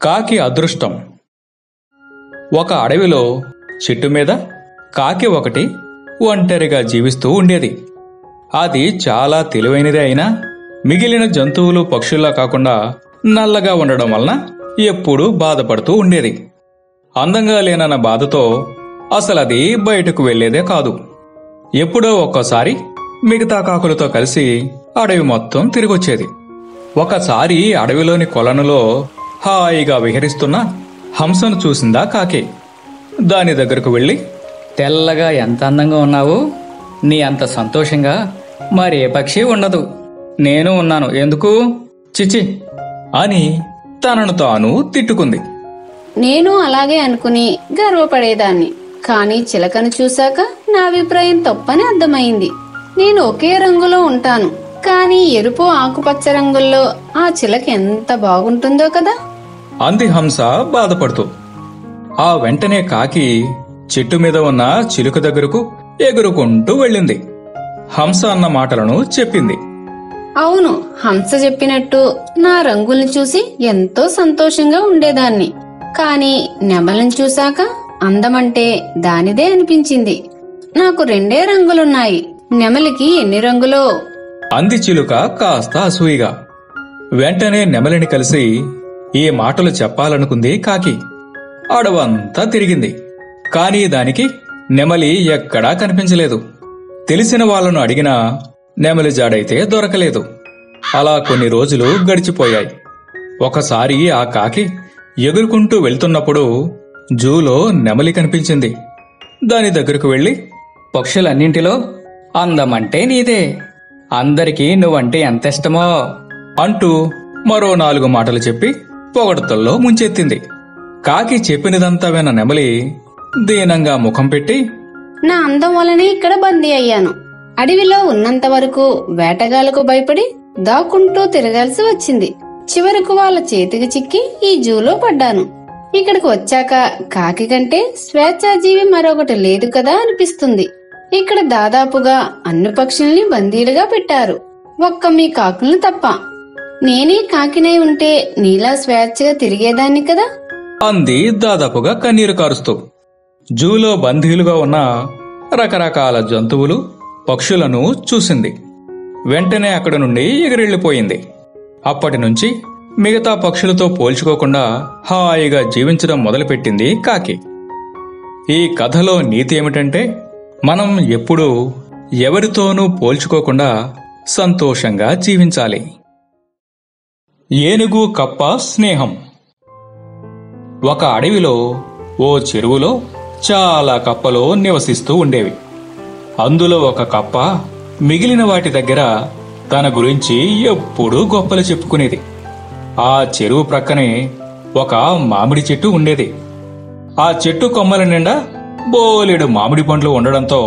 కాకి అదృష్టం. ఒక అడవిలో చెట్టు మీద కాకి ఒకటి ఒంటరిగా జీవిస్తూ ఉండేది. అది చాలా తెలివైనదే అయినా మిగిలిన జంతువులు పక్షుల్లా కాకుండా నల్లగా ఉండడం వలన ఎప్పుడూ బాధపడుతూ ఉండేది. అందంగా లేనన్న బాధతో అసలది బయటకు వెళ్లేదే కాదు. ఎప్పుడో ఒక్కోసారి మిగతా కాకులతో కలిసి అడవి మొత్తం తిరిగొచ్చేది. ఒకసారి అడవిలోని కొలనులో హాయిగా విహరిస్తున్న హంసను చూసిందా కాకి. దాని దగ్గరకు వెళ్లి, తెల్లగా ఎంత అందంగా ఉన్నావు, నీ అంత సంతోషంగా మరే పక్షి ఉండదు. నేను ఉన్నాను, ఎందుకు? చిచి అని తనను తాను తిట్టుకుంది. నేను అలాగే అనుకుని గర్వపడేదాన్ని. కానీ చిలకను చూశాక నా అభిప్రాయం తప్పని అర్థమైంది. నేను ఒకే రంగులో ఉంటాను, కానీ ఎరుపు ఆకుపచ్చ రంగుల్లో ఆ చిలక ఎంత బాగుంటుందో కదా అంది హంస బాధపడుతూ. ఆ వెంటనే కాకి చెట్టు మీద ఉన్న చిలుక దగ్గరకు ఎగురుకుంటూ వెళ్ళింది. హంస అన్న మాటలను చెప్పింది. అవును, హంస చెప్పినట్టు నా రంగుల్ని చూసి ఎంతో సంతోషంగా ఉండేదాన్ని. కాని నెమలిని చూశాక అందమంటే దానిదే అనిపించింది. నాకు 2 రంగులున్నాయి, నెమలికి ఎన్ని రంగులో అంది చిలుక కాస్త అసూయిగా. వెంటనే నెమలిని కలిసి ఈ మాటలు చెప్పాలనుకుంది కాకి. అడవంతా తిరిగింది, కానీ దానికి నెమలి ఎక్కడా కనిపించలేదు. తెలిసిన వాళ్లను అడిగినా నెమలి జాడైతే దొరకలేదు. అలా కొన్ని రోజులు గడిచిపోయాయి. ఒకసారి ఆ కాకి ఎగురుకుంటూ వెళ్తున్నప్పుడు జూలో నెమలి కనిపించింది. దాని దగ్గరకు వెళ్లి, పక్షులన్నింటిలో అందమంటే నీదే, అందరికీ నువ్వంటే ఎంత ఇష్టమో అంటూ మరో 4 మాటలు చెప్పి పొగడ్తల్లో ముంచెత్తింది. కాకి చెప్పినదంతా విన్న నెమలి దీనంగా ముఖం పెట్టి, నా అందం వల్లనే ఇక్కడ బందీ అయ్యాను. అడవిలో ఉన్నంత వరకు వేటగాళ్లకు భయపడి దాక్కుంటూ తిరగాల్సి వచ్చింది. చివరకు వాళ్ళ చేతికి చిక్కి ఈ జూలో పడ్డాను. ఇక్కడికి వచ్చాక కాకి కంటే స్వేచ్ఛాజీవి మరొకటి లేదు కదా అనిపిస్తుంది. ఇక్కడ దాదాపుగా అన్ని పక్షుల్ని బందీలుగా పెట్టారు, ఒక్క మీ కాకుల్ని తప్ప. నేనే కాకినై ఉంటే నీలా స్వేచ్ఛగా తిరిగేదాన్ని కదా అంది దాదాపుగా కన్నీరు కారుస్తూ. జూలో బందీలుగా ఉన్న రకరకాల జంతువులు, పక్షులను చూసింది. వెంటనే అక్కడి నుండి ఎగిరెళ్లిపోయింది. అప్పటి నుంచి మిగతా పక్షులతో పోల్చుకోకుండా హాయిగా జీవించడం మొదలుపెట్టింది కాకి. ఈ కథలో నీతి ఏమిటంటే, మనం ఎప్పుడూ ఎవరితోనూ పోల్చుకోకుండా సంతోషంగా జీవించాలి. ఏనుగు కప్ప స్నేహం. ఒక అడవిలో ఓ చెరువులో చాలా కప్పలు నివసిస్తూ ఉండేవి. అందులో ఒక కప్ప మిగిలిన వాటి దగ్గర తన గురించి ఎప్పుడూ గొప్పలు చెప్పుకునేది. ఆ చెరువు ప్రక్కనే ఒక మామిడి చెట్టు ఉండేది. ఆ చెట్టు కొమ్మల నిండా బోలెడు మామిడి పండ్లు ఉండడంతో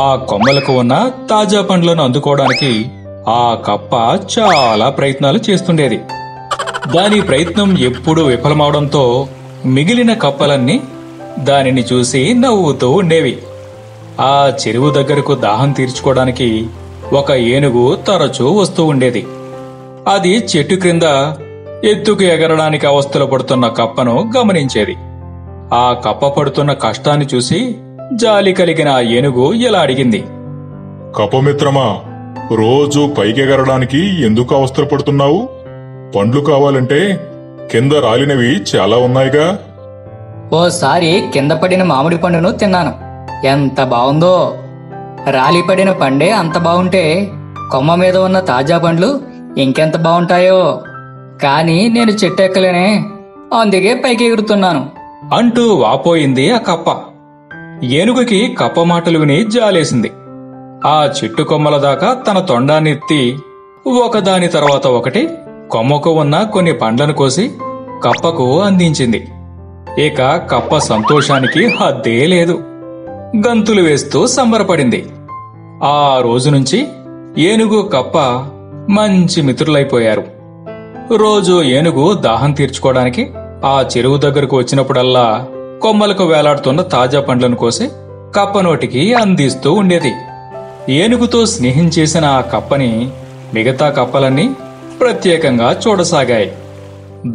ఆ కొమ్మలకు ఉన్న తాజా పండ్లను అందుకోవడానికి ఆ కప్ప చాలా ప్రయత్నాలు చేస్తుండేది. దాని ప్రయత్నం ఎప్పుడూ విఫలమవడంతో మిగిలిన కప్పలన్నీ దానిని చూసి నవ్వుతూ ఉండేవి. ఆ చెరువు దగ్గరకు దాహం తీర్చుకోవడానికి ఒక ఏనుగు తరచూ వస్తూ ఉండేది. అది చెట్టు క్రింద ఎత్తుకు ఎగరడానికి అవస్థలు పడుతున్న కప్పను గమనించేది. ఆ కప్ప పడుతున్న కష్టాన్ని చూసి జాలి కలిగిన ఆ ఏనుగు ఇలా అడిగింది. కప్పమిత్రమా, రోజూ పైకెగరడానికి ఎందుకు అవస్థలు పడుతున్నావు? పండ్లు కావాలంటే కింద రాలినవి చాలా ఉన్నాయిగా. ఓసారి కింద పడిన మామిడి పండును తిన్నాను, ఎంత బావుందో. రాలిపడిన పండే అంత బావుంటే కొమ్మ మీద ఉన్న తాజా పండ్లు ఇంకెంత బావుంటాయో. కానీ నేను చెట్టు ఎక్కలేనే, అందుకే పైకి ఎగురుతున్నాను అంటూ వాపోయింది ఆ కప్ప. ఏనుగుకి కప్ప మాటలు విని జాలేసింది. ఆ చెట్టు కొమ్మల దాకా తన తొండాన్నెత్తి ఒకదాని తర్వాత ఒకటి కొమ్మకు ఉన్న కొన్ని పండ్లను కోసి కప్పకు అందించింది. ఇక కప్ప సంతోషానికి హద్దే లేదు. గంతులు వేస్తూ సంబరపడింది. ఆ రోజు నుంచి ఏనుగు కప్ప మంచి మిత్రులైపోయారు. రోజు ఏనుగు దాహం తీర్చుకోవడానికి ఆ చెరువు దగ్గరకు వచ్చినప్పుడల్లా కొమ్మలకు వేలాడుతున్న తాజా పండ్లను కోసి కప్ప నోటికి అందిస్తూ ఉండేది. ఏనుగుతో స్నేహం చేసిన ఆ కప్పని మిగతా కప్పలన్నీ ప్రత్యేకంగా చూడసాగాయి.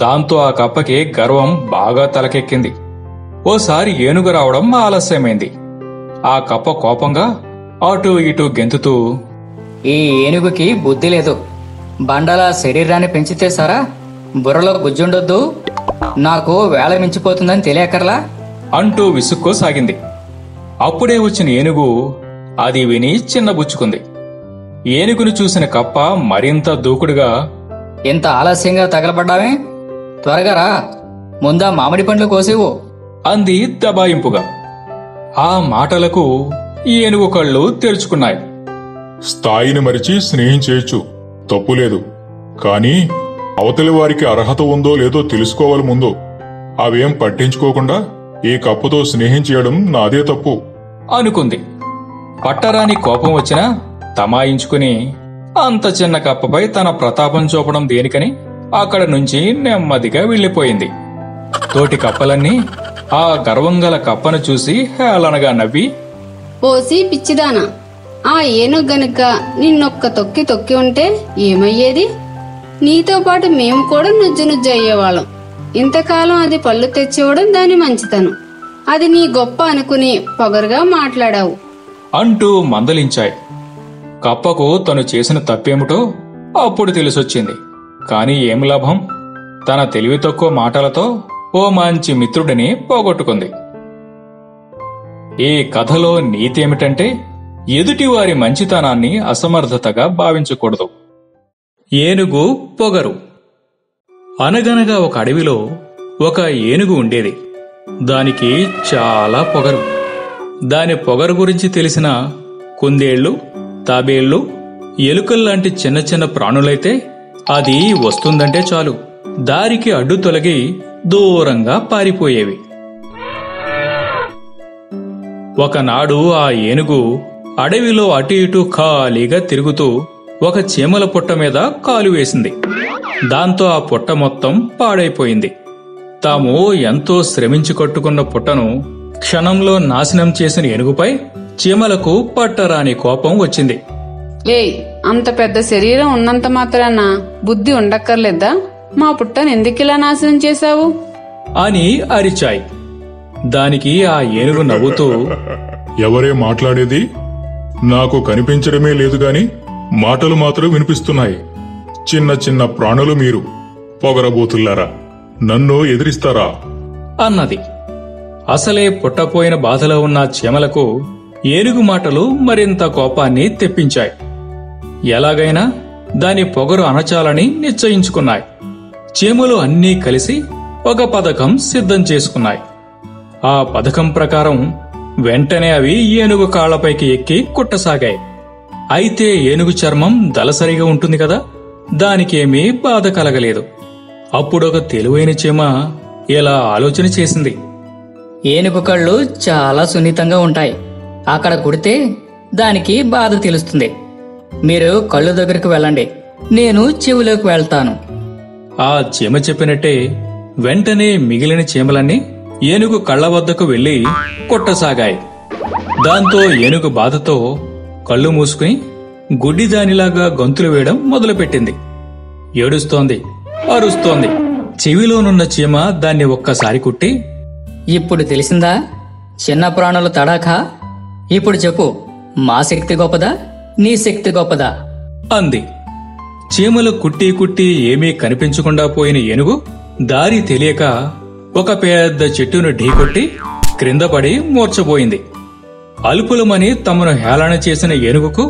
దాంతో ఆ కప్పకి గర్వం బాగా తలకెక్కింది. ఓసారి ఏనుగు రావడం ఆలస్యమైంది. ఆ కప్ప కోపంగా అటూ ఇటూ గెంతుతూ, ఈ ఏనుగుకి బుద్ధి లేదు. బండల శరీరాన్ని పెంచితే సారా బుర్రలో గుజ్జుండొద్దు. నాకు వేళ మించిపోతుందని తెలియకర్లా అంటూ విసుక్కోసాగింది. అప్పుడే వచ్చిన ఏనుగు అది విని చిన్నబుచ్చుకుంది. ఏనుగును చూసిన కప్ప మరింత దూకుడుగా, ఇంత ఆలస్యంగా తగలబడ్డావే, త్వరగా రా, ముందా మామిడి పండ్లు కోసేవు అంది దబాయింపుగా. ఆ మాటలకు ఏనుగు కళ్ళు తెరుచుకున్నాయి. స్థాయిని మరిచి స్నేహం చేయొచ్చు, తప్పులేదు. కాని అవతలి వారికి అర్హత ఉందో లేదో తెలుసుకోవాలి ముందు. అవేం పట్టించుకోకుండా ఈ కప్పతో స్నేహం చేయడం నాదే తప్పు అనుకుంది. పట్టరాని కోపం వచ్చినా తమాయించుకుని అంత చిన్న కప్పపై తన ప్రతాపం చూపడం దేనికని అక్కడ నుంచి నెమ్మదిగా వెళ్లిపోయింది. తోటి కప్పలన్నీ ఆ గర్వంగల కప్పను చూసి హేళనగా నవ్వి, ఓసి పిచ్చిదానా, ఆ ఏనుగు గనుక నిన్నొక్క తొక్కి తొక్కి ఉంటే ఏమయ్యేది? నీతో పాటు మేము కూడా నుజ్జు నుజ్జు అయ్యేవాళ్ళం. ఇంతకాలం అది పళ్ళు తెచ్చివ్వడం దాని మంచితనం. అది నీ గొప్ప అనుకుని పొగరుగా మాట్లాడావు అంటూ మందలించాయి. కప్పకు తను చేసిన తప్పేమిటో అప్పుడు తెలిసొచ్చింది. కాని ఏం లాభం? తన తెలివి తక్కువ మాటలతో ఓ మంచి మిత్రుడిని పోగొట్టుకుంది. ఈ కథలో నీతి ఏమిటంటే, ఎదుటివారి మంచితనాన్ని అసమర్థతగా భావించకూడదు. ఏనుగు పొగరు. అనగనగా ఒక అడవిలో ఒక ఏనుగు ఉండేది. దానికి చాలా పొగరు. దాని పొగరు గురించి తెలిసిన కుందేళ్లు, తాబేళ్లు, ఎలుకల్లాంటి చిన్న చిన్న ప్రాణులైతే అది వస్తుందంటే చాలు దారికి అడ్డు తొలగి దూరంగా పారిపోయేవి. ఒకనాడు ఆ ఏనుగు అడవిలో అటు ఇటు ఖాళీగా తిరుగుతూ ఒక చీమల పుట్ట మీద కాలు వేసింది. దాంతో ఆ పుట్ట మొత్తం పాడైపోయింది. తాము ఎంతో శ్రమించి కట్టుకున్న పుట్టను క్షణంలో నాశనం చేసిన ఏనుగుపై చీమలకు పట్టరాని కోపం వచ్చింది. ఏయ్, అంత పెద్ద శరీరం ఉన్నంత మాత్రాన బుద్ధి ఉండక్కర్లేదా? మా పుట్టను ఎందుకిలా నాశనం చేశావు అని అరిచాయి. దానికి ఆ ఏనుగు నవ్వుతూ, ఎవరే మాట్లాడేది? నాకు కనిపించడమే లేదు గాని మాటలు మాత్రం వినిపిస్తున్నాయి. చిన్న చిన్న ప్రాణులు మీరు, పొగరబోతుల్లారా, నన్ను ఎదిరిస్తారా అన్నది. అసలే పుట్టపోయిన బాధలో ఉన్న చీమలకు ఏనుగు మాటలు మరింత కోపాన్ని తెప్పించాయి. ఎలాగైనా దాని పొగరు అణచాలని నిశ్చయించుకున్నాయి. చీమలు అన్నీ కలిసి ఒక పథకం సిద్ధం చేసుకున్నాయి. ఆ పథకం ప్రకారం వెంటనే అవి ఏనుగు కాళ్లపైకి ఎక్కి కుట్టసాగాయి. అయితే ఏనుగు చర్మం దళసరిగా ఉంటుంది కదా, దానికేమీ బాధ కలగలేదు. అప్పుడొక తెలివైన చీమ ఇలా ఆలోచన చేసింది. ఏనుగు కళ్ళు చాలా సున్నితంగా ఉంటాయి. అక్కడ కుడితే దానికి బాధ తెలుస్తుంది. మీరు కళ్ళు దగ్గరకు వెళ్ళండి, నేను చెవిలోకి వెళ్తాను. ఆ చీమ చెప్పినట్టే వెంటనే మిగిలిన చీమలన్నీ ఏనుగు కళ్ల వద్దకు వెళ్లి కొట్టసాగాయి. దాంతో ఏనుగు బాధతో కళ్ళు మూసుకుని గుడ్డిదానిలాగా గొంతులు వేయడం మొదలుపెట్టింది. ఏడుస్తోంది, అరుస్తోంది. చెవిలోనున్న చీమ దాన్ని ఒక్కసారి కుట్టి, ఇప్పుడు తెలిసిందా చిన్న ప్రాణుల తడాఖా? ఇప్పుడు చెప్పు, మా శక్తి గొప్పదా, నీ శక్తి గొప్పదా అంది. చీమలు కుట్టి కుట్టి ఏమీ కనిపించకుండా పోయిన ఏనుగు దారి తెలియక ఒక పెద్ద చెట్టును ఢీకొట్టి క్రింద పడి మూర్చపోయింది. అల్పులమని తమను హేళన చేసిన ఏనుగుకు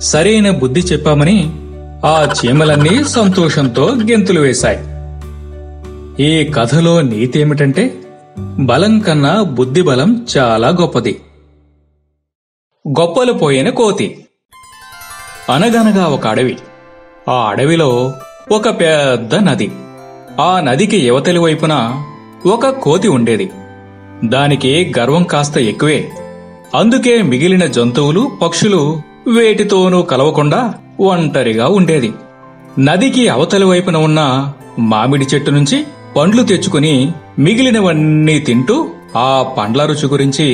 సరైన బుద్ధి చెప్పామని ఆ చీమలన్నీ సంతోషంతో గెంతులు వేశాయి. ఈ కథలో నీతి ఏమిటంటే, బలం కన్నా బుద్ధి బలం చాలా గొప్పది. గొప్పలు పోయిన కోతి. అనగనగా ఒక అడవి. ఆ అడవిలో ఒక పెద్ద నది. ఆ నదికి యువతలి వైపున ఒక కోతి ఉండేది. దానికి గర్వం కాస్త ఎక్కువే. అందుకే మిగిలిన జంతువులు, పక్షులు వేటితోనూ కలవకుండా ఒంటరిగా ఉండేది. నదికి అవతలి వైపున ఉన్న మామిడి చెట్టు నుంచి పండ్లు తెచ్చుకుని మిగిలినవన్నీ తింటూ ఆ పండ్ల రుచి గురించి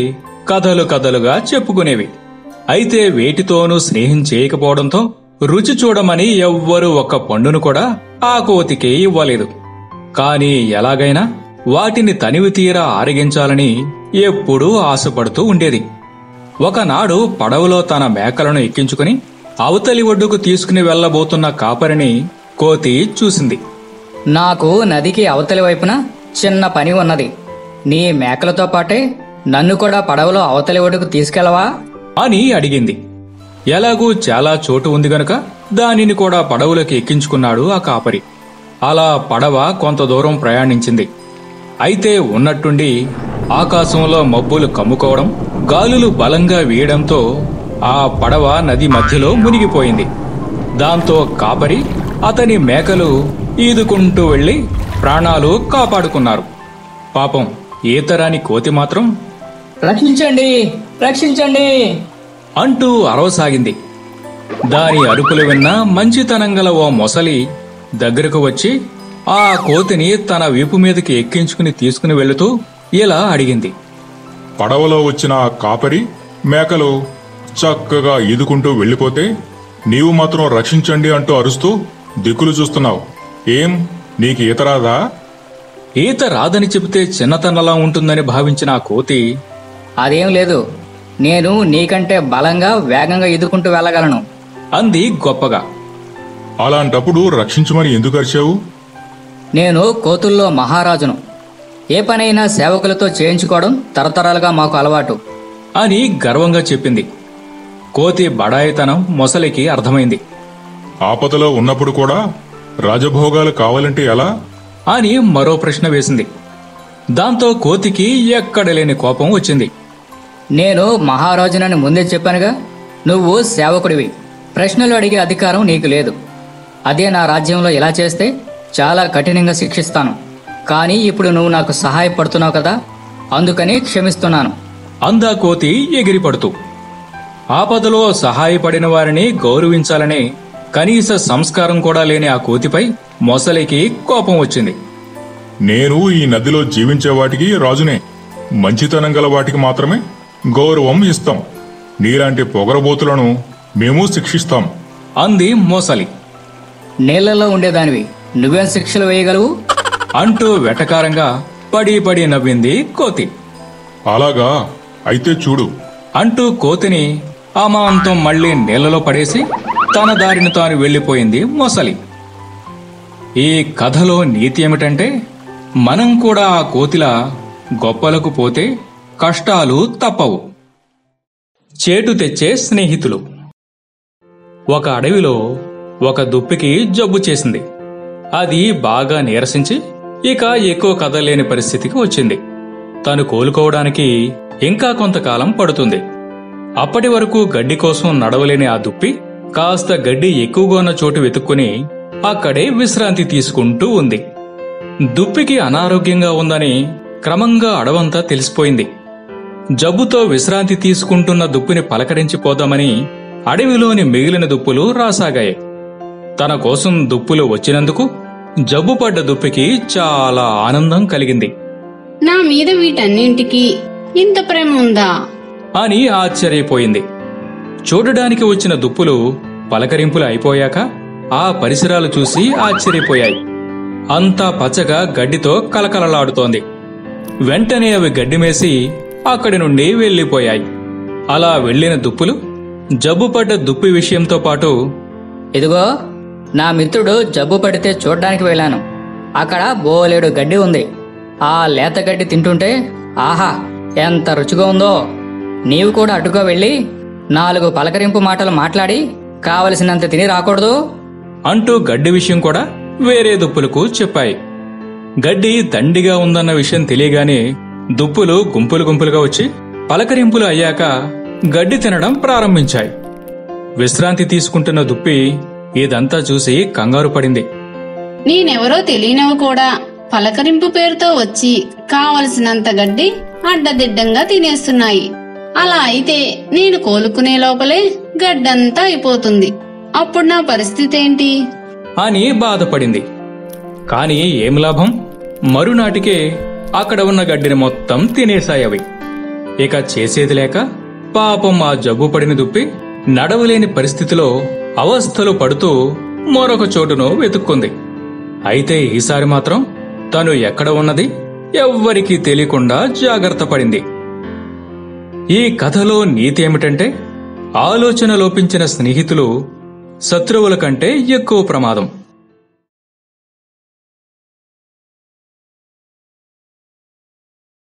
కథలు కథలుగా చెప్పుకునేవి. అయితే వేటితోనూ స్నేహం చేయకపోవడంతో రుచి చూడమని ఎవ్వరూ ఒక్క పండును కూడా ఆ కోతికి ఇవ్వలేదు. కాని ఎలాగైనా వాటిని తనివి తీరా ఆరగించాలని ఎప్పుడూ ఆశపడుతూ ఉండేది. ఒకనాడు పడవలో తన మేకలను ఎక్కించుకుని అవతలి ఒడ్డుకు తీసుకుని వెళ్లబోతున్న కాపరిని కోతి చూసింది. నాకు నదికి అవతలి వైపున చిన్న పని ఉన్నది. నీ మేకలతో పాటే నన్ను కూడా పడవలో అవతలి ఒడ్డుకు తీసుకెళ్లవా అని అడిగింది. ఎలాగూ చాలా చోటు ఉంది గనుక దానిని కూడా పడవలోకి ఎక్కించుకున్నాడు ఆ కాపరి. అలా పడవ కొంత దూరం ప్రయాణించింది. అయితే ఉన్నట్టుండి ఆకాశంలో మబ్బులు కమ్ముకోవడం, గాలులు బలంగా వీయడంతో ఆ పడవ నది మధ్యలో మునిగిపోయింది. దాంతో కాపరి, అతని మేకలు ఈదుకుంటూ వెళ్లి ప్రాణాలు కాపాడుకున్నారు. పాపం ఈతరాని కోతి మాత్రం రక్షించండి, రక్షించండి అంటూ అరవసాగింది. దాని అరుపులు విన్న మంచితనం గల ఓ మొసలి దగ్గరకు వచ్చి ఆ కోతిని తన వీపు మీదకి ఎక్కించుకుని తీసుకుని వెళుతూ ఇలా అడిగింది. పడవలో వచ్చిన ఆ కాపరి మేకలు చక్కగా ఈదుకుంటూ వెళ్ళిపోతే నీవు మాత్రం రక్షించండి అంటూ అరుస్తూ దిక్కులు చూస్తున్నావు. ఏం, నీకు ఈత రాదా? ఈత రాదని చెబితే చిన్నతనలా ఉంటుందని భావించిన ఆ కోతి, అదేం లేదు, నేను నీకంటే బలంగా వేగంగా ఈదుకుంటూ వెళ్ళగలను అంది గొప్పగా. అలాంటప్పుడు రక్షించమని ఎందుకు అరిచావు? నేను కోతుల్లో మహారాజును. ఏ పనైనా సేవకులతో చేయించుకోవడం తరతరాలుగా మాకు అలవాటు అని గర్వంగా చెప్పింది. కోతి బడాయితనం మొసలికి అర్థమైంది. ఆపదలో ఉన్నప్పుడు కూడా రాజభోగాలు కావాలంటే ఎలా? అని మరో ప్రశ్న వేసింది. దాంతో కోతికి ఎక్కడలేని కోపం వచ్చింది. నేను మహారాజునని ముందే చెప్పానుగా. నువ్వు సేవకుడివి, ప్రశ్నలు అడిగే అధికారం నీకు లేదు. అదే నా రాజ్యంలో ఇలా చేస్తే చాలా కఠినంగా శిక్షిస్తాను. కానీ ఇప్పుడు నువ్వు నాకు సహాయపడుతున్నావు కదా, అందుకని క్షమిస్తున్నాను అందా కోతి ఎగిరిపడుతూ. ఆపదలో సహాయపడిన వారిని గౌరవించాలనే కనీస సంస్కారం కూడా లేని ఆ కోతిపై మొసలికి కోపం వచ్చింది. నేను ఈ నదిలో జీవించే వాటికి రాజునే. మంచితనం గల వాటికి మాత్రమే గౌరవం ఇస్తాం. నీలాంటి పొగరబోతులను మేము శిక్షిస్తాం అంది మొసలి. నీళ్లలో ఉండేదానివి, నువ్వేం శిక్షలు వేయగలవు అంటూ వెటకారంగా పడి పడి నవ్వింది కోతి. అలాగా, అయితే చూడు అంటూ కోతిని అమాంతం మళ్లీ నీళ్లలో పడేసి తన దారిని తాను వెళ్లిపోయింది మొసలి. ఈ కథలో నీతి ఏమిటంటే, మనం కూడా ఆ కోతిలా గొప్పలకు పోతే కష్టాలు తప్పవు. చేటు తెచ్చే స్నేహితులు. ఒక అడవిలో ఒక దుప్పికి జబ్బు చేసింది. అది బాగా నీరసించి ఇక ఎక్కువ కదలేని పరిస్థితికి వచ్చింది. తను కోలుకోవడానికి ఇంకా కొంతకాలం పడుతుంది. అప్పటి వరకు గడ్డి కోసం నడవలేని ఆ దుప్పి కాస్త గడ్డి ఎక్కువగా ఉన్న చోటు వెతుక్కుని అక్కడే విశ్రాంతి తీసుకుంటూ ఉంది. దుప్పికి అనారోగ్యంగా ఉందని క్రమంగా అడవంతా తెలిసిపోయింది. జబ్బుతో విశ్రాంతి తీసుకుంటున్న దుప్పిని పలకరించిపోదామని అడవిలోని మిగిలిన దుప్పులు రాసాగాయి. తన కోసం దుప్పులు వచ్చినందుకు జబ్బుపడ్డ దుప్పికి చాలా ఆనందం కలిగింది. నా మీద వీటన్నింటికి ఇంత ప్రేమ ఉందా అని ఆశ్చర్యపోయింది. చూడడానికి వచ్చిన దుప్పులు పలకరింపులు అయిపోయాక ఆ పరిసరాలు చూసి ఆశ్చర్యపోయాయి. అంతా పచ్చగా గడ్డితో కలకలలాడుతోంది. వెంటనే అవి గడ్డిమేసి అక్కడి నుండి వెళ్లిపోయాయి. అలా వెళ్లిన దుప్పులు జబ్బుపడ్డ దుప్పి విషయంతో పాటు, ఇదిగో నా మిత్రుడు జబ్బు పడితే చూడ్డానికి వెళ్ళాను. అక్కడ బోలెడు గడ్డి ఉంది. ఆ లేత గడ్డి తింటుంటే ఆహా ఎంత రుచిగా ఉందో. నీవు కూడా అటుగా వెళ్ళి 4 పలకరింపు మాటలు మాట్లాడి కావలసినంత తిని రాకూడదు అంటూ గడ్డి విషయం కూడా వేరే దుప్పులకు చెప్పాయి. గడ్డి దండిగా ఉందన్న విషయం తెలియగానే దుప్పులు గుంపులు గుంపులుగా వచ్చి పలకరింపులు అయ్యాక గడ్డి తినడం ప్రారంభించాయి. విశ్రాంతి తీసుకుంటున్న దుప్పి ఇదంతా చూసి కంగారు పడింది. నేనెవరో తెలియనవి కూడా పలకరింపు పేరుతో వచ్చి కావలసినంత గడ్డి అడ్డదిడ్డంగా తినేస్తున్నాయి. అలా అయితే నేను కోలుకునే లోపలే గడ్డంతా అయిపోతుంది. అప్పుడు నా పరిస్థితి ఏంటి అని బాధపడింది. కాని ఏం లాభం, మరునాటికే అక్కడ ఉన్న గడ్డిని మొత్తం తినేశాయవి. ఇక చేసేది లేక పాపం ఆ జబ్బు పడిన దుప్పి నడవలేని పరిస్థితిలో అవస్థలు పడుతూ మరొక చోటును వెతుక్కుంది. అయితే ఈసారి మాత్రం తను ఎక్కడ ఉన్నది ఎవ్వరికీ తెలియకుండా జాగ్రత్త పడింది. ఈ కథలో నీతి ఏమిటంటే, ఆలోచన లోపించిన స్నేహితులు శత్రువుల కంటే ఎక్కువ ప్రమాదం.